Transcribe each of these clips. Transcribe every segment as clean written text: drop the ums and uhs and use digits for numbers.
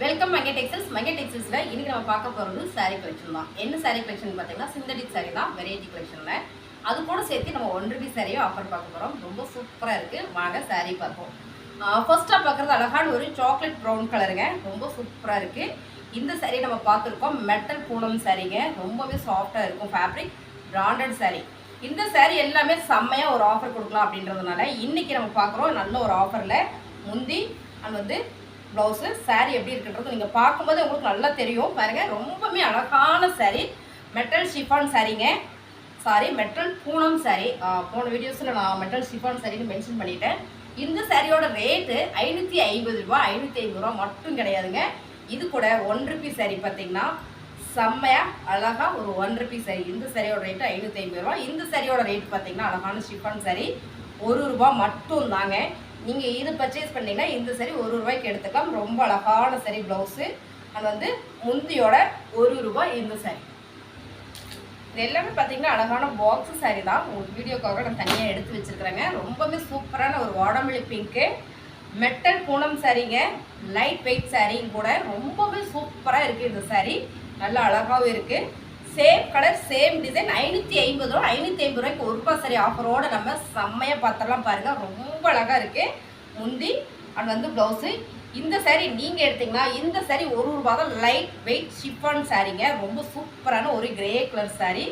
Welcome மங்கை textiles. மங்கை டெக்ஸ்டைல்ஸ்ல இன்னைக்கு நம்ம பார்க்க போறது saree கலெக்ஷன் தான். என்ன saree கலெக்ஷன் பார்த்தீங்கன்னா சிந்தடிக் saree தான், வெரைட்டி கலெக்ஷன்ல. அது கூட சேர்த்து நம்ம 1 ரூபாய் சாரியும் ஆஃபர் பார்க்க போறோம். ரொம்ப சூப்பரா இருக்கு. வாங்க saree பார்ப்போம். ஃபர்ஸ்டா பார்க்கறது அழகான ஒரு சாக்லேட் ப்ரௌன் கலருங்க. ரொம்ப சூப்பரா இருக்கு. இந்த saree நம்ம பார்த்துருக்கோம் மெட்டல் பூனம் சாரீங்க. ரொம்பவே சாஃப்டா இருக்கும். Fabric branded saree. இந்த saree எல்லாமே செம்மையா ஒரு ஆஃபர் கொடுக்கலாம் அப்படின்றதுனால இன்னைக்கு நம்ம பார்க்குறோம் நல்ல ஒரு ஆஃபர்ல முந்தி அண்ட் வந்து ப்ளவுஸு saree எப்படி இருக்குன்றது நீங்கள் பார்க்கும்போது உங்களுக்கு நல்லா தெரியும். பாருங்க ரொம்பவே அழகான saree, மெட்டல் ஷிஃபான் சாரீங்க. Saree, metal Poonam saree. போன வீடியோஸில் நான் மெட்டல் ஷிஃபான் சாரின்னு மென்ஷன் பண்ணிட்டேன். இந்த சாரியோட ரேட்டு 550 ரூபா, 550 ரூபா மட்டும் கிடையாதுங்க. இது கூட 1 ரூபி saree பார்த்தீங்கன்னா செம்மையா அழகா ஒரு 1 ரூபி saree. இந்த சாரியோட ரேட்டு 550 ரூபா. இந்த சாரியோட ரேட் பார்த்தீங்கன்னா அழகான ஷிஃபான் saree 1 ரூபா மட்டும் தாங்க. நீங்கள் இது பர்ச்சேஸ் பண்ணிங்கன்னா இந்த saree 1 ரூபாய்க்கு எடுத்துக்கலாம். ரொம்ப அழகான saree ப்ளவுஸு. அது வந்து முந்தியோட 1 ரூபாய் இந்த saree. இது எல்லாமே பார்த்தீங்கன்னா அழகான பாக்ஸு saree தான். உங்களுக்கு வீடியோக்காக நான் தனியாக எடுத்து வச்சுருக்கிறேங்க. ரொம்பவே சூப்பரான ஒரு வாடாமல்லி பிங்க்கு மெட்டல் பூனம் சாரீங்க. லைட் வெயிட் saree கூட ரொம்பவே சூப்பராக இருக்குது இந்த saree. நல்லா அழகாகவும் இருக்குது. சேம் கலர் சேம் டிசைன் 550 ரூபா. 550 ரூபாய்க்கு 1 ரூபாய் saree ஆஃபரோடு நம்ம செம்மையாக பார்த்துடலாம். பாருங்கள் ரொம்ப அழகாக இருக்குது. முந்தி அது வந்து ப்ளவுஸு. இந்த saree நீங்கள் எடுத்திங்கன்னா இந்த saree 1 ரூபா தான். லைட் வெயிட் ஷிஃபான் சாரீங்க. ரொம்ப சூப்பரான ஒரு கிரே கலர் saree.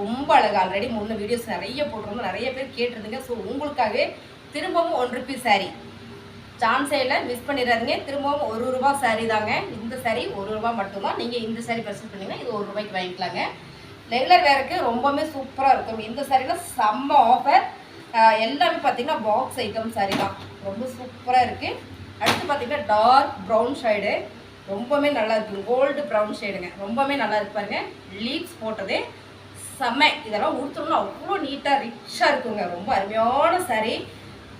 ரொம்ப அழகாக ஆல்ரெடி முன்ன வீடியோஸ் நிறைய போட்டிருந்தோம், நிறைய பேர் கேட்டிருந்தீங்க. ஸோ உங்களுக்காகவே திரும்பவும் 1 ரூபி saree சான்ஸே இல்லை, மிஸ் பண்ணிடாதீங்க. திரும்பவும் 1 ரூபா saree தாங்க. இந்த saree 1 ரூபா மட்டும்தான். நீங்கள் இந்த saree பர்ச்சேஸ் பண்ணிங்கன்னா இது 1 ரூபாய்க்கு வாங்கிக்கலாங்க. ரெகுலர் வேருக்கு ரொம்பவே சூப்பராக இருக்கும். இந்த சாரியில் செம்ம ஆஃபர். எல்லாமே பார்த்தீங்கன்னா பாக்ஸ் ஐட்டம் saree தான். ரொம்ப சூப்பராக இருக்குது. அடுத்து பார்த்தீங்கன்னா டார்க் ப்ரௌன் ஷேடு. ரொம்பவே நல்லா இருக்குது. கோல்டு ப்ரௌன் ஷேடுங்க. ரொம்பவே நல்லா இருக்கு பாருங்க. லீவ்ஸ் போட்டது செம்ம. இதெல்லாம் உடுத்தணும்னா அவ்வளோ நீட்டாக ரிச்சாக இருக்குங்க. ரொம்ப அருமையான saree.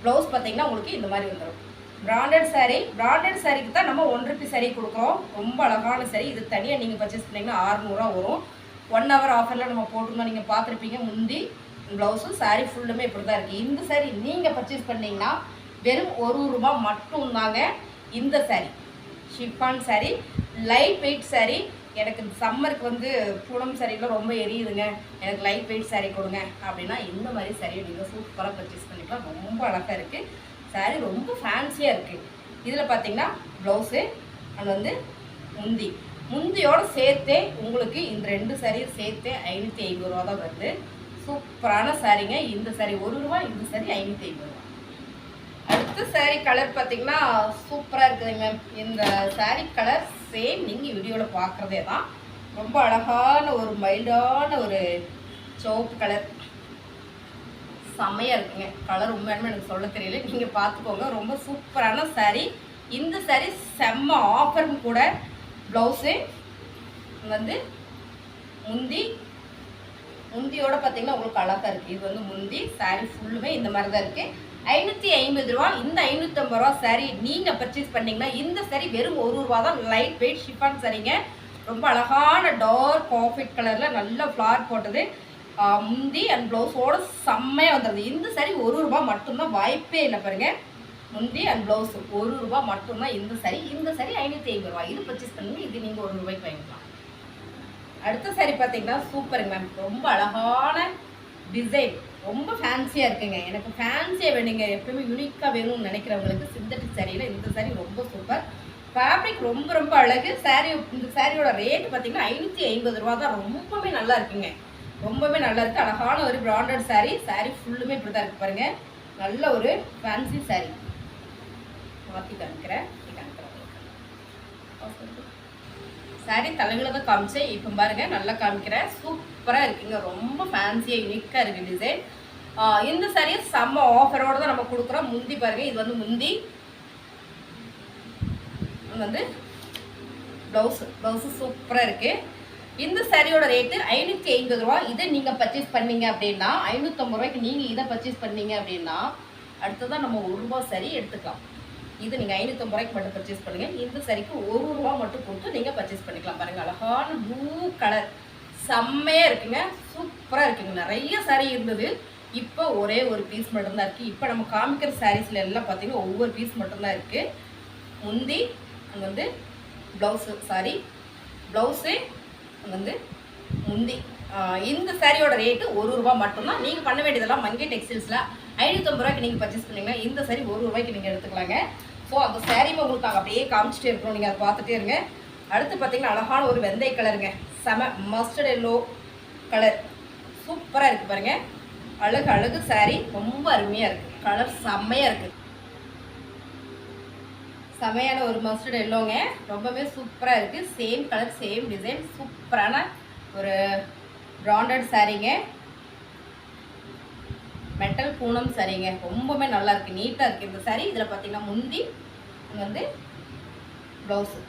ப்ளவுஸ் பார்த்தீங்கன்னா உங்களுக்கு இந்த மாதிரி வந்துடும். Branded saree. பிராண்டட் சாரீக்கு தான் நம்ம 1 ரூபி saree கொடுக்குறோம். ரொம்ப அழகான saree. இது தனியாக நீங்கள் பர்ச்சேஸ் பண்ணிங்கன்னா 600 ரூபா வரும். 1 ஹவர் ஆஃபரில் நம்ம போட்டிருந்தோம், நீங்கள் பார்த்துருப்பீங்க. முந்தி ப்ளவுஸும் saree ஃபுல்லுமே இப்படி தான் இருக்குது. இந்த saree நீங்கள் பர்ச்சேஸ் பண்ணிங்கன்னா வெறும் 1 ரூபா மட்டும்தாங்க. இந்த saree chiffon saree, light weight saree. எனக்கு சம்மருக்கு வந்து பூனம் சாரீலாம் ரொம்ப எரியுதுங்க, எனக்கு லைட் வெயிட் saree கொடுங்க அப்படின்னா இந்த மாதிரி சாரியை நீங்கள் சூப்பராக பர்ச்சேஸ் பண்ணிக்கலாம். ரொம்ப அழகாக இருக்குது. saree ரொம்ப ஃபேன்சியாக இருக்குது. இதில் பார்த்தீங்கன்னா ப்ளவுஸு அது வந்து முந்தியோடு சேர்த்தே உங்களுக்கு இந்த 2 saree சேர்த்தே 550 ரூபா தான் வருது. சூப்பரான சாரீங்க. இந்த saree 1 ரூபா, இந்த saree 550 ரூபா. அடுத்த saree கலர் பார்த்தீங்கன்னா சூப்பராக இருக்குதுங்க. இந்த saree கலர் சேம் நீங்கள் வீடியோவில் பார்க்குறதே தான். ரொம்ப அழகான ஒரு மைல்டான ஒரு சிவப்பு கலர். செம்மையாக இருக்குங்க. கலர் உண்மையாலுமே எனக்கு சொல்ல தெரியல, நீங்கள் பார்த்துக்கோங்க. ரொம்ப சூப்பரான saree. இந்த saree செம்ம ஆஃபரும் கூட. ப்ளவுஸு வந்து முந்தியோட பார்த்தீங்கன்னா உங்களுக்கு அழகாக இருக்குது. இது வந்து முந்தி. saree ஃபுல்லுமே இந்த மாதிரி தான் இருக்குது. 550 ரூபா. இந்த 550 ரூபா saree நீங்கள் பர்ச்சேஸ் பண்ணிங்கன்னா இந்த saree வெறும் 1 ரூபா தான். லைட் வெயிட் ஷிஃபான் சாரீங்க. ரொம்ப அழகான டார்க் காஃபி கலரில் நல்ல ஃப்ளார் போட்டது. முந்தி அண்ட் ப்ளவுஸோடு செம்மையாக வந்துடுது. இந்த saree 1 ரூபா மட்டும்தான். வாய்ப்பே இல்லை பாருங்கள். முந்தி அண்ட் ப்ளவுஸ் 1 ரூபா மட்டும்தான் இந்த saree. இந்த saree 550 ரூபா. இது பர்ச்சேஸ் பண்ணுங்க. இது நீங்கள் 1 ரூபாய்க்கு வாங்கிக்கலாம். அடுத்த saree பார்த்தீங்கன்னா சூப்பருங்க மேம். ரொம்ப அழகான டிசைன். ரொம்ப ஃபேன்சியாக இருக்குங்க. எனக்கு ஃபேன்சியாக வேணுங்க, எப்பவுமே யூனிக்காக வேணும்னு நினைக்கிறவங்களுக்கு சிந்தட்டிக் சாரியில் இந்த saree ரொம்ப சூப்பர். ஃபேப்ரிக் ரொம்ப ரொம்ப அழகு. இந்த சாரியோட ரேட் பார்த்தீங்கன்னா 550 ரூபா தான். ரொம்பவே நல்லா இருக்குங்க. ரொம்பவே நல்லா இருக்குது. அழகான ஒரு பிராண்டட் saree. saree ஃபுல்லுமே இப்படி தான் இருக்குது பாருங்கள். நல்ல ஒரு ஃபேன்சி saree. மாற்றி காமிக்கிறேன். saree தலைகளை தான் காமிச்சேன். இப்போ பாருங்கள் நல்லா காமிக்கிறேன். சூப்பராக இருக்குங்க. ரொம்ப ஃபேன்சியாக யூனிக்காக இருக்குது டிசைன். இந்த saree செம்ம ஆஃபரோடு தான் நம்ம கொடுக்குறோம். முந்தி பாருங்கள். இது வந்து முந்தி வந்து ப்ளவுஸு சூப்பராக இருக்குது. இந்த சாரியோட ரேட்டு 550 ரூபா. இதை நீங்கள் பர்ச்சேஸ் பண்ணீங்க அப்படின்னா 550 ரூபாய்க்கு நீங்கள் இதை பர்ச்சேஸ் பண்ணீங்க அப்படின்னா அடுத்ததான் நம்ம 1 ரூபா saree எடுத்துக்கலாம். இது நீங்கள் 550 ரூபாய்க்கு மட்டும் பர்ச்சேஸ் பண்ணுங்கள். இந்த சாரிக்கு 1 ரூபா மட்டும் கொடுத்து நீங்கள் பர்ச்சேஸ் பண்ணிக்கலாம். பாருங்கள் அழகான ப்ளூ கலர் செம்மையாக இருக்குங்க. சூப்பராக இருக்குங்க. நிறைய saree இருந்தது. இப்போ ஒரே ஒரு பீஸ் மட்டும்தான் இருக்குது. இப்போ நம்ம காமிக்கிற சாரீஸில் எல்லாம் பார்த்தீங்கன்னா ஒவ்வொரு பீஸ் மட்டும்தான் இருக்குது. முந்தி வந்து ப்ளவுஸு வந்து முந்தி. இந்த சாரியோட ரேட்டு ₹1 மட்டும்தான். நீங்கள் பண்ண வேண்டியதெல்லாம் மங்கை டெக்ஸ்டைல்ஸில் ₹550 நீங்கள் பர்ச்சேஸ் பண்ணிங்கன்னா இந்த சாரி ₹1 நீங்கள் எடுத்துக்கலாங்க. ஸோ அந்த சாரியும் உங்களுக்கு நாங்கள் அப்படியே காமிச்சிட்டே இருக்கிறோம், நீங்கள் அதை பார்த்துட்டே இருங்க. அடுத்து பார்த்தீங்கன்னா அழகான ஒரு வெந்தய கலருங்க, செம மஸ்டர்ட் எல்லோ கலர், சூப்பராக இருக்குது பாருங்கள். அழகு சாரி, ரொம்ப அருமையாக இருக்குது, கலர் செம்மையாக இருக்குது. செமையான ஒரு மஸ்டர்ட் எல்லோங்க, ரொம்பவே சூப்பராக இருக்குது. சேம் கலர் சேம் டிசைன், சூப்பரான ஒரு பிராண்டட் சாரீங்க, மெட்டல் பூனம் சாரீங்க, ரொம்பவே நல்லா இருக்குது, நீட்டாக இருக்குது இந்த சாரீ. இதில் பார்த்தீங்கன்னா முந்தி வந்து ப்ளவுஸு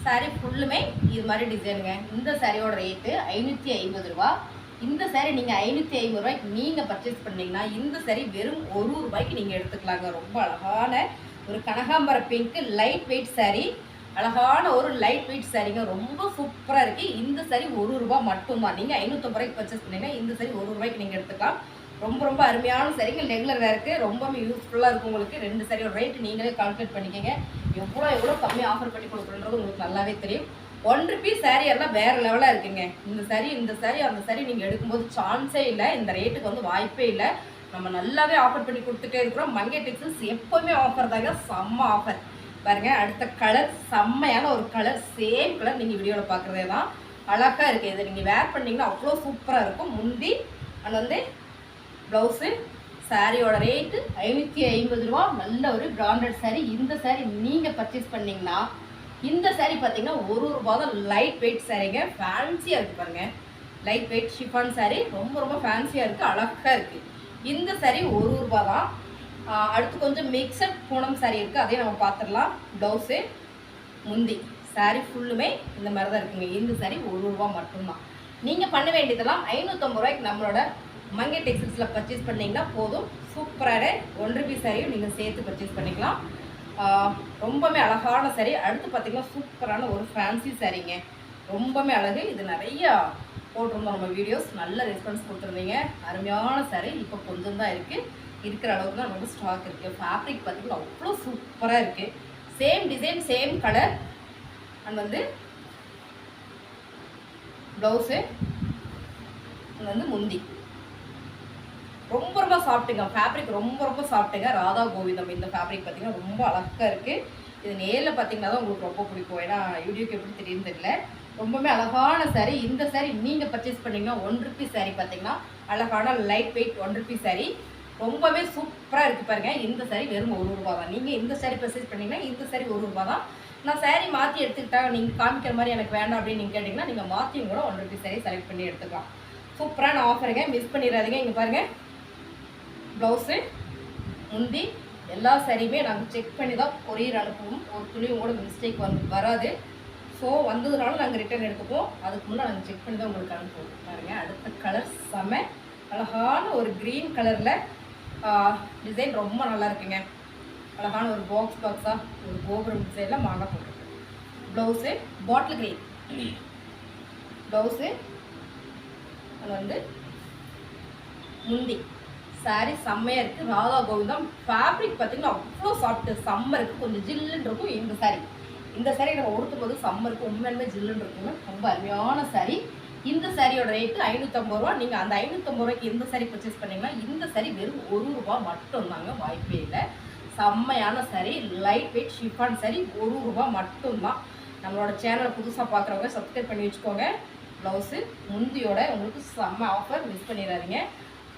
சாரீ ஃபுல்லுமே இது மாதிரி டிசைனுங்க. இந்த சாரியோட ரேட்டு ₹550. இந்த சாரீ நீங்கள் ₹550 நீங்கள் பர்ச்சேஸ் பண்ணிங்கன்னா இந்த சாரீ வெறும் ₹1 நீங்கள் எடுத்துக்கலாங்க. ரொம்ப அழகான ஒரு கனகாம்பர பிங்க்கு லைட் வெயிட் சாரீ, அழகான ஒரு லைட் வெயிட் சாரீங்க, ரொம்ப சூப்பராக இருக்குது. இந்த சாரீ ₹1 மட்டும்தான். நீங்கள் ₹550 பர்ச்சேஸ் பண்ணிங்கன்னா இந்த சாரீ ₹1 நீங்கள் எடுத்துக்கலாம். ரொம்ப அருமையான சாரீங்க, ரெகுலர் வேருக்கு ரொம்பவே யூஸ்ஃபுல்லாக இருக்கும் உங்களுக்கு. 2 சாரியோட ரேட்டு நீங்களே கால்குலேட் பண்ணிக்கோங்க. எவ்வளோ கம்மி ஆஃபர் பண்ணி கொடுக்குறது உங்களுக்கு நல்லாவே தெரியும். ₹1 சாரீ எல்லாம் வேறு லெவலாக இருக்குங்க. இந்த சாரீ அந்த சாரீ நீங்கள் எடுக்கும்போது சான்ஸே இல்லை, இந்த ரேட்டுக்கு வந்து வாய்ப்பே இல்லை. நம்ம நல்லாவே ஆஃபர் பண்ணி கொடுத்துட்டே இருக்கிறோம். மங்கை டெக்ஸ்டைல்ஸ் எப்போவுமே ஆஃபர் தாங்க, செம்ம ஆஃபர் பாருங்கள். அடுத்த கலர் செம்மையான ஒரு கலர், சேம் கலர் நீங்கள் வீடியோவில் பார்க்குறதே தான், அழகாக இருக்குது. இதை நீங்கள் வேர் பண்ணிங்கன்னா அவ்வளோ சூப்பராக இருக்கும். முந்தி அண்ட் வந்து ப்ளவுஸு. சாரியோட ரேட்டு ₹550, நல்ல ஒரு பிராண்டட் சாரீ. இந்த சாரீ நீங்கள் பர்ச்சேஸ் பண்ணிங்கன்னா இந்த சாரீ பார்த்தீங்கன்னா ₹1 தான். லைட் வெயிட் சாரீங்க, ஃபேன்சியாக இருக்குது பாருங்கள். லைட் வெயிட் ஷிஃபான் சாரீ, ரொம்ப ஃபேன்சியாக இருக்குது, அழகாக இருக்குது. இந்த சாரீ ₹1 தான். அடுத்து கொஞ்சம் மிக்சட் பூனம் சாரீ இருக்குது, அதையும் நம்ம பார்த்துடலாம். ப்ளவுஸு முந்தி சாரீ ஃபுல்லுமே இந்த மாதிரி தான் இருக்குங்க. இந்த சாரீ ₹1 மட்டும்தான். நீங்கள் பண்ண வேண்டியதெல்லாம் ₹550 நம்மளோட மங்கை டெக்ஸ்டைல்ஸில் பர்ச்சேஸ் பண்ணிங்கன்னா போதும். சூப்பரான ₹1 சாரியும் நீங்கள் சேர்த்து பர்ச்சேஸ் பண்ணிக்கலாம். ரொம்பவே அழகான சாரீ. அடுத்து பார்த்திங்கன்னா சூப்பரான ஒரு ஃபேன்சி சாரீங்க, ரொம்பவே அழகு. இது நிறையா போட்டிருந்தோம் நம்ம வீடியோஸ், நல்ல ரெஸ்பான்ஸ் கொடுத்துருந்தீங்க. அருமையான சாரீ. இப்போ கொஞ்சம் தான் இருக்குது, இருக்கிற அளவுக்கு தான் ரொம்ப ஸ்டாக் இருக்குது. ஃபேப்ரிக் பார்த்திங்கன்னா அவ்வளோ சூப்பராக இருக்குது. Same design same colour and வந்து ப்ளவுஸு வந்து முந்தி. ரொம்ப சாஃப்ட்டுங்க, ஃபேப்ரிக் ரொம்ப சாஃப்ட்டுங்க. ராதா கோவிந்தம் இந்த ஃபேப்ரிக் பார்த்திங்கன்னா ரொம்ப அழகாக இருக்குது. இது நேரில் பார்த்திங்கன்னா தான் உங்களுக்கு ரொம்ப பிடிக்கும், ஏன்னா யூடியூப்க்கு எப்படி தெரியுன்னு தெரியல. ரொம்பவே அழகான சாரீ. இந்த சாரீ நீங்கள் பர்ச்சேஸ் பண்ணிங்கன்னா ₹1 சாரீ பார்த்திங்கன்னா அழகான லைட் வெயிட் ₹1 சாரீ, ரொம்பவே சூப்பராக இருக்குது பாருங்கள். இந்த சாரீ வெறும் ₹1 தான். நீங்கள் இந்த சாரீ பர்ச்சேஸ் பண்ணிங்கன்னா இந்த சாரீ ₹1 தான். நான் சாரீ மாற்றி எடுத்துக்கிட்டா நீங்கள் காமிக்கிற மாதிரி எனக்கு வேண்டாம் அப்படின்னு நீங்கள் கேட்டிங்கன்னா நீங்கள் மாற்றியும் கூட ₹1 சாரீ செலக்ட் பண்ணி எடுத்துக்கலாம். சூப்பரான ஆஃபருங்க, மிஸ் பண்ணிடாதீங்க. இங்கே பாருங்கள், ப்ளவுஸு முந்தி எல்லா சாரியுமே நாங்கள் செக் பண்ணி தான் கொரியர் அனுப்புவோம். ஒரு துணியும் கூட மிஸ்டேக் வராது. ஸோ வந்ததுனால நாங்கள் ரிட்டர்ன் எடுத்துப்போம். அதுக்கு முன்னாடி நாங்கள் செக் பண்ணி தான் உங்களுக்கு அனுப்புவோம். பாருங்கள், அடுத்த கலர் செம அழகான ஒரு க்ரீன் கலரில் டிசைன் ரொம்ப நல்லா இருக்குங்க. அழகான ஒரு பாக்ஸாக ஒரு கோபுரம் டிசைனில் மாங்காய் போட்டுருக்கு. ப்ளவுஸு பாட்டில் க்ரீன் ப்ளவுஸு, அது வந்து முந்தி. சாரீ செம்மையாக இருக்குது, ராதா கோவிந்தம். ஃபேப்ரிக் பார்த்திங்கன்னா அவ்வளோ சாஃப்ட்டு, செம்ம இருக்குது, கொஞ்சம் ஜில்லுன்னு இருக்கும். இந்த சாரீ நம்ம உடுத்தும் போது செம்ம இருக்கும், உண்மையிலுமே ஜில்லுன்னு இருக்குங்க. ரொம்ப அருமையான சாரீ. இந்த சாரியோட ரேட்டு ₹550. நீங்கள் அந்த ₹550 இந்த சாரீ பர்ச்சேஸ் பண்ணிங்கன்னா இந்த சாரீ வெறும் ₹1 மட்டும்தாங்க, வாய்ப்பே இல்லை. செம்மையான sari, light weight chiffon sari, ₹1 மட்டும்தான். நம்மளோட சேனலை புதுசாக பார்க்குறவங்க சப்ஸ்கிரைப் பண்ணி வச்சுக்கோங்க. ப்ளவுஸு முந்தியோட உங்களுக்கு செம்ம ஆஃபர், மிஸ் பண்ணிடாதீங்க.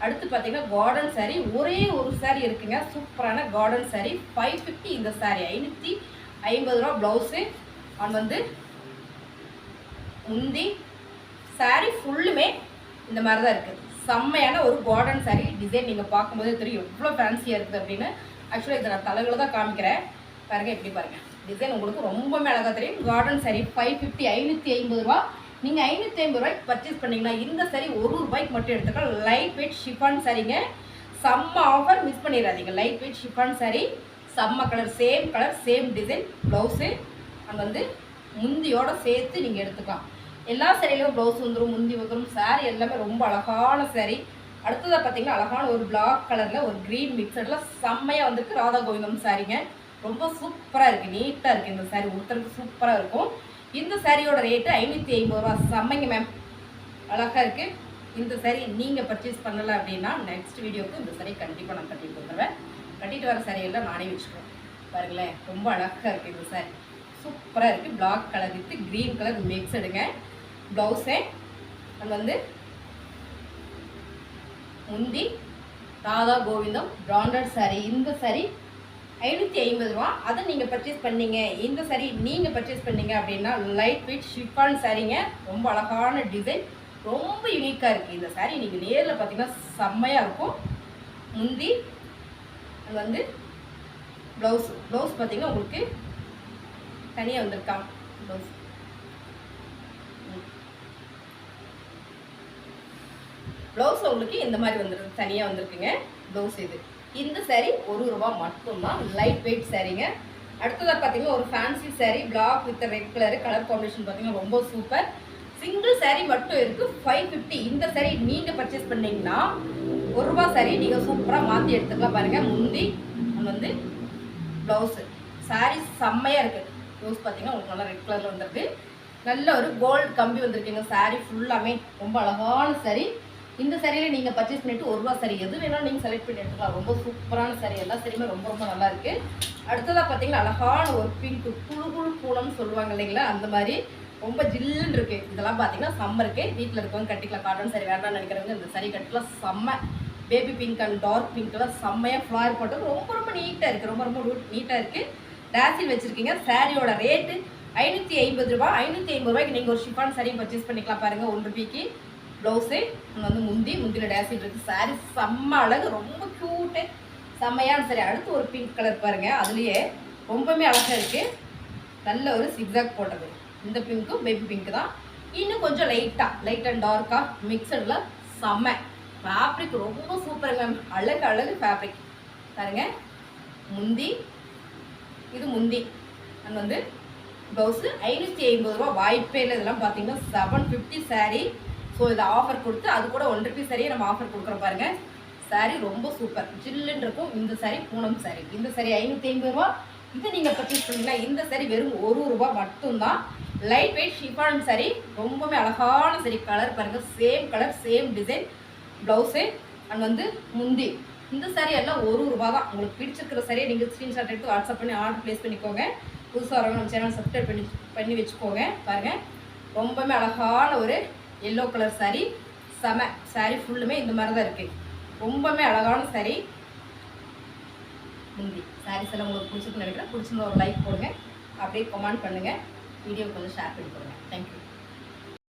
அடுத்து பார்த்தீங்கன்னா கார்டன் சாரீ, ஒரே ஒரு சாரீ இருக்குங்க, சூப்பரான கார்டன் சாரீ. $550 இந்த சாரீ, ₹550. ப்ளவுஸு அண்ட் வந்து முந்தி. சாரீ ஃபுல்லுமே இந்த மாதிரி தான் இருக்குது. செம்மையான ஒரு கார்டன் சாரீ. டிசைன் நீங்கள் பார்க்கும்போதே தெரியும் எவ்வளோ ஃபேன்சியாக இருக்குது அப்படின்னு. ஆக்சுவலாக இதை நான் தலைகளை தான் காமிக்கிறேன் பாருங்கள், எப்படி பாருங்கள். டிசைன் உங்களுக்கு ரொம்பவே அழகாக தெரியும். கார்டன் சாரீ $550, ₹550. நீங்கள் ₹550 பர்ச்சேஸ் பண்ணிங்கன்னா இந்த சாரீ ₹1 மட்டும் எடுத்துக்கலாம். லைட் வெயிட் ஷிஃபான் சாரீங்க, செம்ம ஆஃபர், மிஸ் பண்ணிடாதீங்க. லைட் வெயிட் ஷிஃபான் சாரீ, செம்ம கலர் சேம் டிசைன். ப்ளவுஸு அங்கே வந்து முந்தியோடு சேர்த்து நீங்கள் எடுத்துக்கலாம். எல்லா சாரிலையும் ப்ளவுஸ் வந்துடும், முந்தி வந்துடும். சாரீ எல்லாமே ரொம்ப அழகான சாரீ, அடுத்ததாக பார்த்தீங்கன்னா அழகான ஒரு பிளாக் கலரில் ஒரு க்ரீன் மிக்சடில் செம்மையாக வந்துருக்கு ராதா கோவிந்தம் சாரீங்க. ரொம்ப சூப்பராக இருக்குது, நீட்டாக இருக்குது. இந்த சாரீ ஒருத்தருக்கு சூப்பராக இருக்கும். இந்த சாரியோட ரேட்டு 550 ரூபா. செம்மைங்க மேம், அழகாக இருக்குது. இந்த சாரீ நீங்கள் பர்ச்சேஸ் பண்ணலை அப்படின்னா நெக்ஸ்ட் வீடியோவுக்கு இந்த சாரீ கண்டிப்பாக நான் கட்டிட்டு வந்துடுவேன். கட்டிட்டு வர சாரியெல்லாம் நானே வச்சுக்குவேன். பாருங்களேன், ரொம்ப அழகாக இருக்குது இந்த சாரீ, சூப்பராக இருக்குது. Black colour with green colour mix எடுங்க. ப்ளவுஸே அது வந்து முந்தி ராதா கோவிந்தம் பிராண்டட் சாரீ. இந்த சாரீ 550 ரூபா. அதை நீங்கள் பர்ச்சேஸ் பண்ணீங்க, இந்த சாரீ நீங்கள் பர்ச்சேஸ் பண்ணீங்க அப்படின்னா லைட் வெயிட் ஷிஃபான் சாரீங்க. ரொம்ப அழகான டிசைன், ரொம்ப யூனிக்காக இருக்குது. இந்த சாரீ நீங்கள் நேரில் பார்த்தீங்கன்னா செம்மையாக இருக்கும். முந்தி அது வந்து ப்ளவுஸ் பார்த்தீங்கன்னா உங்களுக்கு தனியாக வந்திருக்கா ப்ளவுஸ். ப்ளவுஸ் உங்களுக்கு இந்த மாதிரி வந்துருக்கு, தனியாக வந்திருக்குங்க ப்ளவுஸ். இந்த சாரீ 1 ரூபா மட்டும்தான். லைட் வெயிட் சாரீங்க. அடுத்ததாக பார்த்தீங்கன்னா ஒரு fancy saree black with red colour combination பார்த்தீங்கன்னா ரொம்ப சூப்பர். சிங்கிள் சாரீ மட்டும் இருக்குது 550. இந்த சாரீ நீங்கள் பர்ச்சேஸ் பண்ணிங்கன்னா 1 ரூபா சாரீ நீங்கள் சூப்பராக மாற்றி எடுத்துக்கலாம். பாருங்கள், முந்தி வந்து ப்ளவுஸு. சாரீ செம்மையாக இருக்குது. ப்ளவுஸ் பார்த்தீங்கன்னா உங்களுக்கு நல்லா ரெட் கலரில் வந்துருக்கு. நல்ல ஒரு கோல்டு கம்பி வந்திருக்குங்க. சாரீ ஃபுல்லாமே ரொம்ப அழகான சாரீ. இந்த சாரியில் நீங்கள் பர்ச்சேஸ் பண்ணிவிட்டு 1 ரூபா சாரீ எது வேணாலும் நீங்கள் செலக்ட் பண்ணி எடுத்துக்கலாம். ரொம்ப சூப்பரான சாரீ, எல்லா சாரியுமே ரொம்ப ரொம்ப நல்லா இருக்குது. அடுத்ததாக பார்த்தீங்கன்னா அழகான ஒரு பிங்க் குழு பூனம்னு சொல்லுவாங்க இல்லைங்களா, அந்த மாதிரி ரொம்ப ஜில்லுன்னு இருக்குது. இதெல்லாம் பார்த்தீங்கன்னா சம்மருக்கு வீட்டில் இருக்கவங்க கட்டிக்கலாம். காட்டன் சாரீ வேண்டாம்னு நினைக்கிறவங்க இந்த சாரீ கட்டிக்கலாம். செம்ம பேபி பிங்க் அண்ட் டார்க் பிங்க்லாம் செம்மையாக ஃப்ளார் போட்டது ரொம்ப ரொம்ப நீட்டாக இருக்குது. ரொம்ப ரொம்ப நீட்டாக இருக்குது. டேசில் வச்சுருக்கீங்க. சாரியோட ரேட்டு 550 ரூபா. 550 ரூபாய்க்கு நீங்கள் ஒரு ஷிஃபான் சாரீ பர்ச்சேஸ் பண்ணிக்கலாம். பாருங்கள், 1 ரூபாய்க்கு ப்ளவுஸு வந்து முந்தியில் டேசில் இருக்குது. சாரீ செம்ம அழகு, ரொம்ப க்யூட்டு, செம்மையான சாரீ. அடுத்து ஒரு பிங்க் கலர் பாருங்கள், அதுலேயே ரொம்பவுமே அழகாக இருக்குது. நல்ல ஒரு சிக்ஸாக் போட்டது. இந்த பிங்க்கும் பேபி பிங்க் தான். இன்னும் கொஞ்சம் லைட் அண்ட் டார்க்காக மிக்சடில் செம்ம ஃபேப்ரிக் ரொம்ப சூப்பருங்க மேம். அழகு ஃபேப்ரிக் பாருங்கள். முந்தி இது முந்தி அது வந்து ப்ளவுஸு 550 ரூபா. வாய்ப்பே இல்லை. இதெல்லாம் பார்த்தீங்கன்னா 750 சாரீ. ஸோ இதை ஆஃபர் கொடுத்து அது கூட 1 ரூபா சாரியை நம்ம ஆஃபர் கொடுக்குறோம். பாருங்கள், சாரீ ரொம்ப சூப்பர், ஜில்லுன்னு இருக்கும். இந்த சாரீ பூனம் சாரீ. இந்த சாரீ 550 ரூபா. இது நீங்கள் பர்ச்சேஸ் பண்ணிங்கன்னா இந்த சாரீ வெறும் 1 ரூபா மட்டும்தான். லைட் வெயிட் ஷிஃபான் சாரீ, ரொம்பவே அழகான சாரீ. கலர் பாருங்கள், same colour same design. Blouse and வந்து முந்தி. இந்த சாரீ எல்லாம் 1 ரூபா தான். உங்களுக்கு பிடிச்சிருக்கிற சாரியை நீங்கள் ஸ்க்ரீன்ஷாட் எடுத்து வாட்ஸ்அப் பண்ணி ஆர்டர் ப்ளேஸ் பண்ணிக்கோங்க. புதுசாக வரவங்க நம்ம சேனல் சப்ஸ்கிரைப் பண்ணி வச்சுக்கோங்க. பாருங்கள், ரொம்பவே அழகான ஒரு எல்லோ கலர் சாரீ. செம சாரீ ஃபுல்லுமே இந்த மாதிரி தான் இருக்குது. ரொம்பவே அழகான சாரீ. முந்தி சாரீஸ் எல்லாம் உங்களுக்கு பிடிச்சிருக்குன்னு நினைக்கிறேன். பிடிச்சிருந்தா ஒரு லைக் போடுங்க, அப்படியே கமெண்ட் பண்ணுங்கள், வீடியோ கொஞ்சம் ஷேர் பண்ணி போடுங்க. தேங்க்யூ.